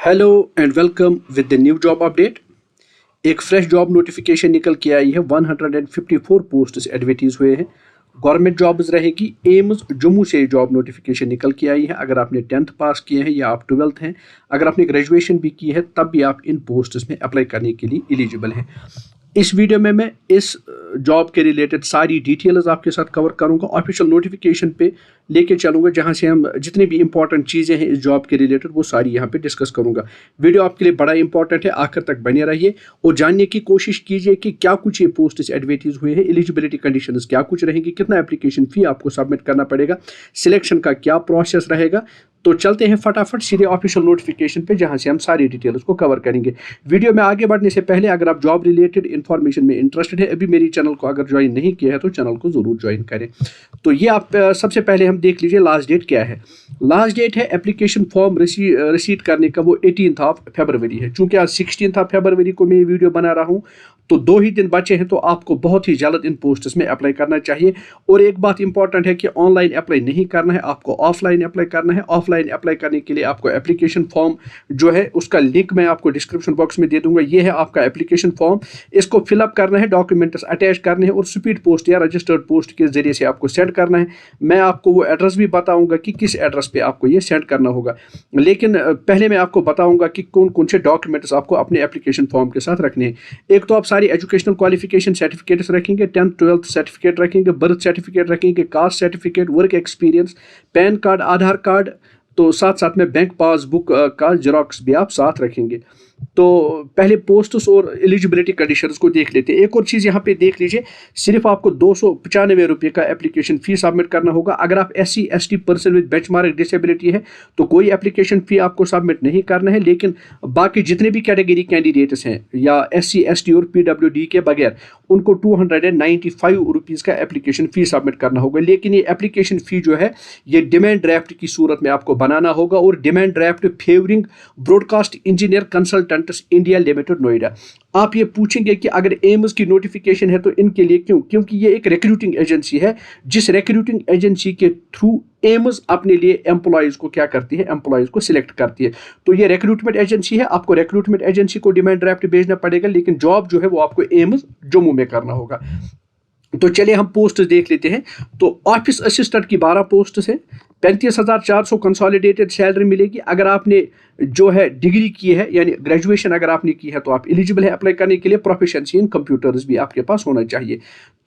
Hello and welcome with the new job update. एक fresh job notification निकल के आई है। 154 पोस्ट्स एडवर्टीज हुए हैं। गवर्नमेंट जॉब्स रहेगी। एम्स जम्मू से जॉब नोटिफिकेशन निकल के आई है। अगर आपने 10th पास किए हैं या आप 12th हैं, अगर आपने ग्रेजुएशन भी की है, तब भी आप इन पोस्ट्स में अप्लाई करने के लिए एलिजिबल हैं। इस वीडियो में मैं इस जॉब के रिलेटेड सारी डिटेल्स आपके साथ कवर करूंगा। ऑफिशियल नोटिफिकेशन पे लेके चलूंगा, जहां से हम जितनी भी इंपॉर्टेंट चीज़ें हैं इस जॉब के रिलेटेड वो सारी यहाँ पे डिस्कस करूंगा। वीडियो आपके लिए बड़ा इंपॉर्टेंट है, आखिर तक बने रहिए और जानने की कोशिश कीजिए कि क्या कुछ ये पोस्ट एडवर्टीज हुए हैं, एलिजिबिलिटी कंडीशंस क्या कुछ रहेंगी, कितना एप्लीकेशन फी आपको सबमिट करना पड़ेगा, सिलेक्शन का क्या प्रोसेस रहेगा। तो चलते हैं फटाफट सीधे ऑफिशियल नोटिफिकेशन पे, जहां से हम सारी डिटेल्स को कवर करेंगे। वीडियो में आगे बढ़ने से पहले अगर आप जॉब रिलेटेड इन्फॉर्मेशन में इंटरेस्टेड है, अभी मेरी चैनल को अगर ज्वाइन नहीं किया है तो चैनल को जरूर ज्वाइन करें। तो ये आप सबसे पहले हम देख लीजिए लास्ट डेट क्या है। लास्ट डेट है एप्लीकेशन फॉर्म रिसीट करने का, वो 18 फरवरी है। चूंकि आज 16 फरवरी को मैं ये वीडियो बना रहा हूँ, तो 2 ही दिन बचे हैं, तो आपको बहुत ही जल्द इन पोस्ट्स में अप्लाई करना चाहिए। और एक बात इंपॉर्टेंट है कि ऑनलाइन अप्लाई नहीं करना है, आपको ऑफलाइन अप्लाई करना है। ऑफलाइन अप्लाई करने के लिए आपको एप्लीकेशन फॉर्म जो है उसका लिंक मैं आपको डिस्क्रिप्शन बॉक्स में दे दूंगा। ये है आपका एप्लीकेशन फॉर्म, इसको फिलअप करना है, डॉक्यूमेंट्स अटैच करने हैं और स्पीड पोस्ट या रजिस्टर्ड पोस्ट के जरिए से आपको सेंड करना है। मैं आपको वो एड्रेस भी बताऊंगा कि किस एड्रेस पे आपको ये सेंड करना होगा, लेकिन पहले मैं आपको बताऊंगा कि कौन कौन से डॉक्यूमेंट्स आपको अपने एप्लीकेशन फॉर्म के साथ रखने हैं। एक तो आप सारी एजुकेशनल क्वालिफिकेशन सर्टिफिकेट्स रखेंगे, 10th 12th सर्टिफिकेट रखेंगे, बर्थ सर्टिफिकेट रखेंगे, caste certificate, work experience, PAN card, Aadhaar card, तो साथ साथ में बैंक पासबुक का जेरोक्स भी आप साथ रखेंगे। तो पहले पोस्ट्स और एलिजिबिलिटी कंडीशंस को देख लेते हैं। एक और चीज़ यहाँ पे देख लीजिए, सिर्फ आपको 295 रुपये का एप्लीकेशन फ़ी सबमिट करना होगा। अगर आप SC ST person with benchmark disability है तो कोई एप्लीकेशन फ़ी आपको सबमिट नहीं करना है, लेकिन बाकी जितने भी कैटेगरी कैंडिडेट्स हैं या SC ST और PWD के बगैर, उनको 295 रुपीज़ का एप्लीकेशन फ़ी सबमिट करना होगा। लेकिन ये एप्लीकेशन फ़ी जो है ये डिमांड ड्राफ्ट की सूरत में आपको बनाना होगा, और demand draft favouring broadcast engineer consultants India limited Noida. आप ये पूछेंगे कि अगर एम्स की नोटिफिकेशन है तो इनके लिए क्यों? क्योंकि ये एक रिक्रूटिंग एजेंसी है, जिस रिक्रूटिंग एजेंसी के थ्रू एम्स अपने लिए एम्प्लॉयज़ को क्या करती है, एम्प्लॉयज़ को सिलेक्ट करती है। तो ये रिक्रूटमेंट एजेंसी है, आपको रिक्रूटमेंट एजेंसी को डिमांड ड्राफ्ट भेजना पड़ेगा, लेकिन जॉब जो है वो आपको एम्स जम्मू में करना होगा। तो चलिए हम पोस्ट देख लेते हैं। तो ऑफिस असिस्टेंट की 12 पोस्ट है, 35,400 कंसोलिडेटेड सैलरी मिलेगी। अगर आपने जो है डिग्री की है यानी ग्रेजुएशन अगर आपने की है तो आप एलिजिबल है अप्लाई करने के लिए। प्रोफिशिएंसी इन कंप्यूटर्स भी आपके पास होना चाहिए।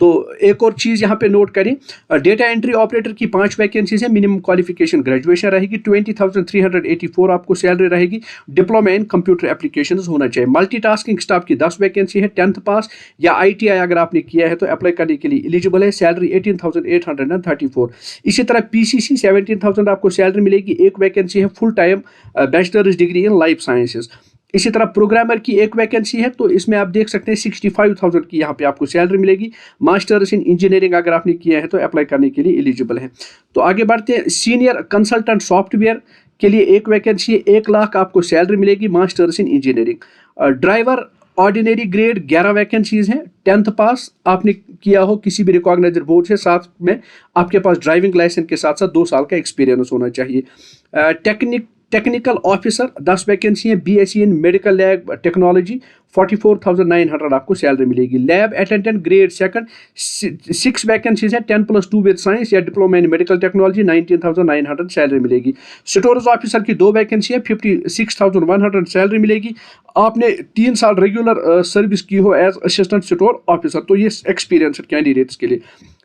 तो एक और चीज़ यहाँ पे नोट करें, डेटा एंट्री ऑपरेटर की 5 वैकेंसीज है। मिनिमम क्वालिफिकेशन ग्रेजुएशन रहेगी। 20,384 आपको सैलरी रहेगी। डिप्लोमा इन कंप्यूटर एप्लीकेशन होना चाहिए। मल्टीटास्किंग स्टाफ की 10 वैकेंसी है। 10th पास या ITI अगर आपने किया है तो अप्लाई करने के लिए एलिजिबल है। सैलरी 18,834। इसी तरह PCC 17,000 आपको सैलरी मिलेगी। एक वैकेंसी है full time bachelors degree in life sciences. इसी तरह प्रोग्रामर की एक वैकेंसी है, तो इसमें आप देख सकते हैं 65,000 की यहाँ पे आपको सैलरी मिलेगी। मास्टर्स इन इंजीनियरिंग अगर आपने किया है तो अप्लाई करने के लिए एलिजिबल है। तो आगे बढ़ते हैं। सीनियर कंसल्टेंट सॉफ्टवेयर के लिए एक वैकेंसी है, 1 लाख आपको सैलरी मिलेगी। Masters in engineering. Driver ordinary grade 11 vacancies हैं। 10th पास आपने किया हो किसी भी रिकॉग्नाइज्ड बोर्ड से, साथ में आपके पास ड्राइविंग लाइसेंस के साथ साथ 2 साल का एक्सपीरियंस होना चाहिए। टेक्निकल ऑफिसर 10 वैकेंसी है। BSc इन मेडिकल लैब टेक्नोलॉजी 44,900 आपको सैलरी मिलेगी। लैब अटेंडेंट ग्रेड 2 6 वैकेंसीज है। 10+2 विद साइंस या डिप्लोमा इन मेडिकल टेक्नोलॉजी 19,900 सैलरी मिलेगी। स्टोरेज ऑफिसर की 2 वैकेंसी है। 56,100 सैलरी मिलेगी। आपने 3 साल रेगुलर सर्विस की हो एज असिस्टेंट स्टोर ऑफिसर, तो ये एक्सपीरियंस कैंडिडेट्स के लिए।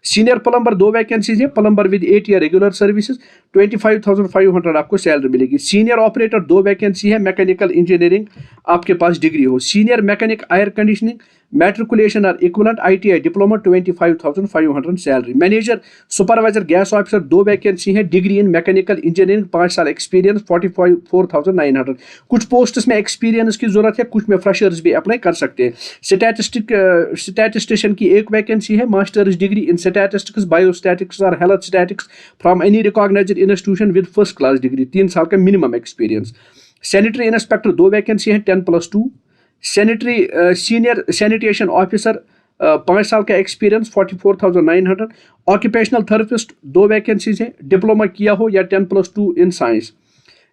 सीनियर प्लम्बर 2 वैकेंसीज है। Plumber with 8 year regular services 25,500 आपको सैलरी मिलेगी। सीनियर ऑपरेटर 2 वैकेंसी है। मैकेनिकल इंजीनियरिंग आपके पास डिग्री हो। Senior mechanic air conditioning matriculation और equivalent ITI diploma 25,500 salary. Manager supervisor gas officer 2 vacancy है। डिग्री इन मैकेनिकल इंजीनियरिंग 5 साल एक्सपीरियंस 44,900। कुछ पोस्ट्स में एक्सपीरियंस की जरूरत है, कुछ में फ्रेशर्स भी अप्लाई कर सकते हैं। स्टैटिस्टिशियन की 1 वैकेंसी है। Masters degree in statistics biostatics और health statics from any recognised institution with first class degree, 3 साल का minimum experience. Sanitary inspector 2 vacancy है। 10+2। सैनिटरी सीनियर सैनिटेशन ऑफिसर 5 साल का एक्सपीरियंस 44,900। ऑक्यूपेशनल थेरेपिस्ट 2 वैकेंसीज हैं। डिप्लोमा किया हो या 10+2 इन साइंस।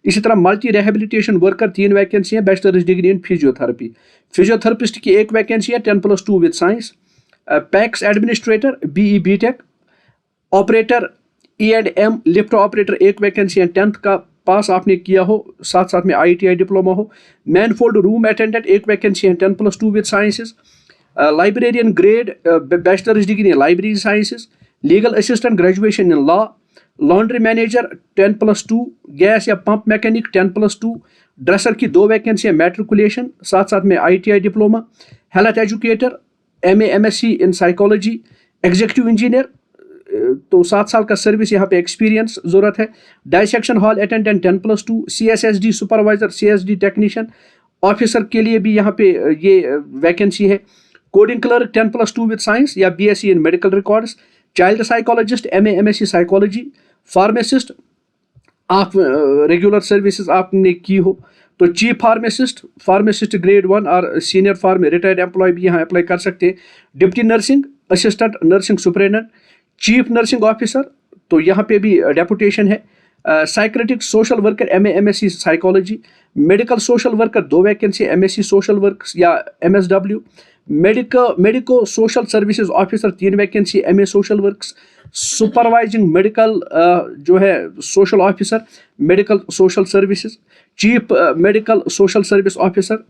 इसी तरह मल्टी रिहेबिलिटेशन वर्कर 3 वैकेंसी हैं, bachelors degree in physiotherapy. Physiotherapist की 1 वैकेंसी है 10+2 with science. PACS administrator BE BTech। Operator E&M lift operator 1 vacancy है, 10th का पास आपने किया हो, साथ साथ में ITI डिप्लोमा हो। मैनफोल्ड रूम अटेंडेंट 1 वैकेंसी है, 10+2 with sciences. Librarian grade bachelors degree in library sciences. Legal assistant graduation in law. Laundry manager 10+2। Gas या पंप मैकेनिक 10+2। ड्रेसर की 2 वैकेंसी है, मैट्रिकुलेशन, साथ साथ में ITI diploma. Health educator MA MSc in psychology. Executive engineer तो 7 साल का service यहाँ पे एक्सपीरियंस ज़रूरत है। Dissection hall attendant 10+2। CSSD supervisor, CSD technician officer के लिए भी यहाँ पे ये वैकेंसी है। कोडिंग क्लर्क 10+2 विद साइंस या BSc इन medical records. Child psychologist MA MSc psychology. Pharmacist आप रेगुलर सर्विसेज आपने की हो तो चीफ फार्मासिस्ट ग्रेड 1 और सीनियर रिटायर्ड एम्प्लॉय भी यहाँ अप्लाई कर सकते हैं। Deputy nursing assistant nursing superintendent. Chief nursing officer तो यहाँ पे भी डेपुटेशन है। Psychiatric social worker MA MSc psychology. Medical social worker 2 vacancy, MSc social work या MSW। Medico social services officer 3 vacancy, MA social works. Supervising medical जो है social officer medical social services. Chief medical social service officer.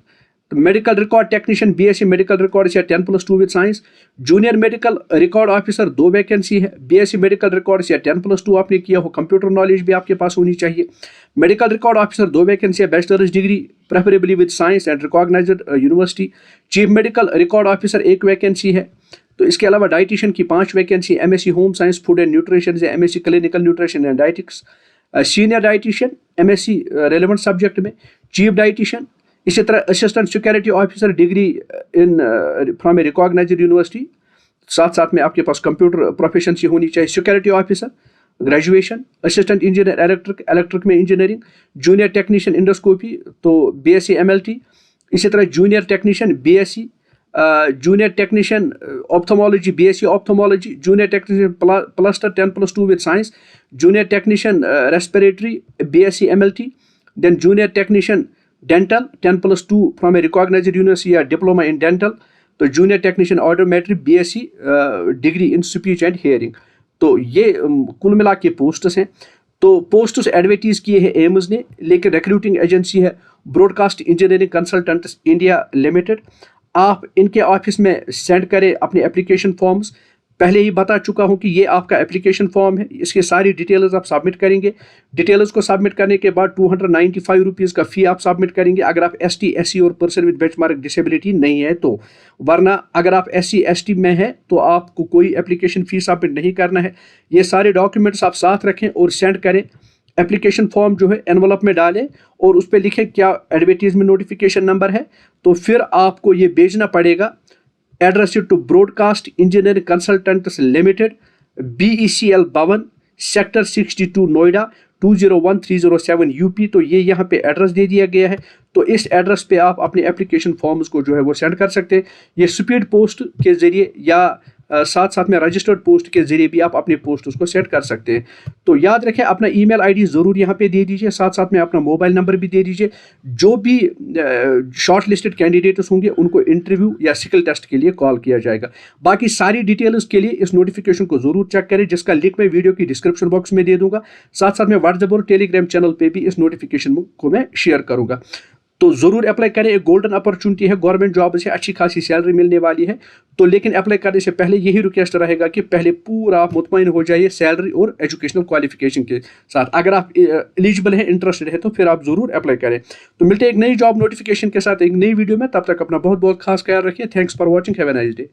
Medical record technician BSc medical record या 10+2 with science. Junior medical record officer 2 vacancy है, BSc medical record या 10+2 आपने किया हो, computer knowledge भी आपके पास होनी चाहिए। मेडिकल रिकॉर्ड ऑफिसर 2 वैकेंसी है, bachelors degree preferably with science and recognized university. Chief medical record officer 1 vacancy है। तो इसके अलावा डाइटिशियन की 5 vacancy, MSc home science food and nutrition या MSc clinical nutrition and dietetics. Senior dietician MSc relevant subject में। Chief dietician इसी तरह assistant security officer degree in from a recognized university, साथ साथ में आपके पास कंप्यूटर प्रोफिशिएंसी होनी चाहिए। Security officer graduation. Assistant engineer electric में इंजीनियरिंग। जूनियर टेक्नीशियन इंडोस्कोपी तो BSc MLT। इसी तरह junior technician BSc। Junior technician ophthalmology BSc ophthalmology. Junior technician plaster 10+2 with science. Junior technician respiratory BSc MLT। Then junior technician dental 10+2 from a recognized university या diploma in dental. तो junior technician audiometry BSc degree in speech and hearing. तो ये कुल मिला के posts हैं। तो posts advertise किए हैं एम्स ने, लेकिन रिक्रूटिंग एजेंसी है broadcast engineering consultants India limited. आप इनके ऑफिस में सेंड करें अपने एप्लीकेशन फॉर्म्स। पहले ही बता चुका हूं कि ये आपका एप्लीकेशन फॉर्म है, इसकी सारी डिटेल्स आप सबमिट करेंगे। डिटेल्स को सबमिट करने के बाद 295 रुपीज़ का फ़ी आप सबमिट करेंगे अगर आप ST SC और पर्सन विद बेंचमार्क डिसेबिलिटी नहीं है तो। वरना अगर आप SC ST में हैं तो आपको कोई एप्लीकेशन फ़ी सबमिट नहीं करना है। ये सारे डॉक्यूमेंट्स आप साथ रखें और सेंड करें। एप्लीकेशन फॉर्म जो है एनवलप में डालें और उस पर लिखें क्या एडवर्टीजमेंट नोटिफिकेशन नंबर है, तो फिर आपको ये भेजना पड़ेगा। Address to broadcast engineering consultants limited, BECL Bhawan, sector 62 Noida 201307 UP। तो ये यहाँ पे एड्रेस दे दिया गया है। तो इस एड्रेस पे आप अपने एप्लीकेशन फॉर्म्स को जो है वो सेंड कर सकते हैं। ये स्पीड पोस्ट के ज़रिए या साथ साथ में रजिस्टर्ड पोस्ट के जरिए भी आप अपने पोस्ट उसको सेट कर सकते हैं। तो याद रखें अपना ईमेल आईडी ज़रूर यहाँ पे दे दीजिए, साथ साथ में अपना मोबाइल नंबर भी दे दीजिए। जो भी शॉर्ट लिस्टेड कैंडिडेट्स होंगे उनको इंटरव्यू या स्किल टेस्ट के लिए कॉल किया जाएगा। बाकी सारी डिटेल्स के लिए इस नोटिफिकेशन को ज़रूर चेक करें, जिसका लिंक मैं वीडियो की डिस्क्रिप्शन बॉक्स में दे दूंगा। साथ साथ में व्हाट्सएप और टेलीग्राम चैनल पर भी इस नोटिफिकेशन को मैं शेयर करूँगा। तो ज़रूर अप्लाई करें, एक गोल्डन अपॉर्चुनिटी है, गवर्नमेंट जॉब से अच्छी खासी सैलरी मिलने वाली है। तो लेकिन अप्लाई करने से पहले यही रिक्वेस्ट रहेगा कि पहले पूरा आप मुतमईन हो जाइए सैलरी और एजुकेशनल क्वालिफिकेशन के साथ। अगर आप एलिजिबल हैं, इंटरेस्टेड है, तो फिर आप ज़रूर अप्लाई करें। तो मिलते हैं एक नई जॉब नोटिफिकेशन के साथ एक नई वीडियो में। तब तक अपना बहुत बहुत खास ख्याल रखिए। Thanks for watching, have a nice day.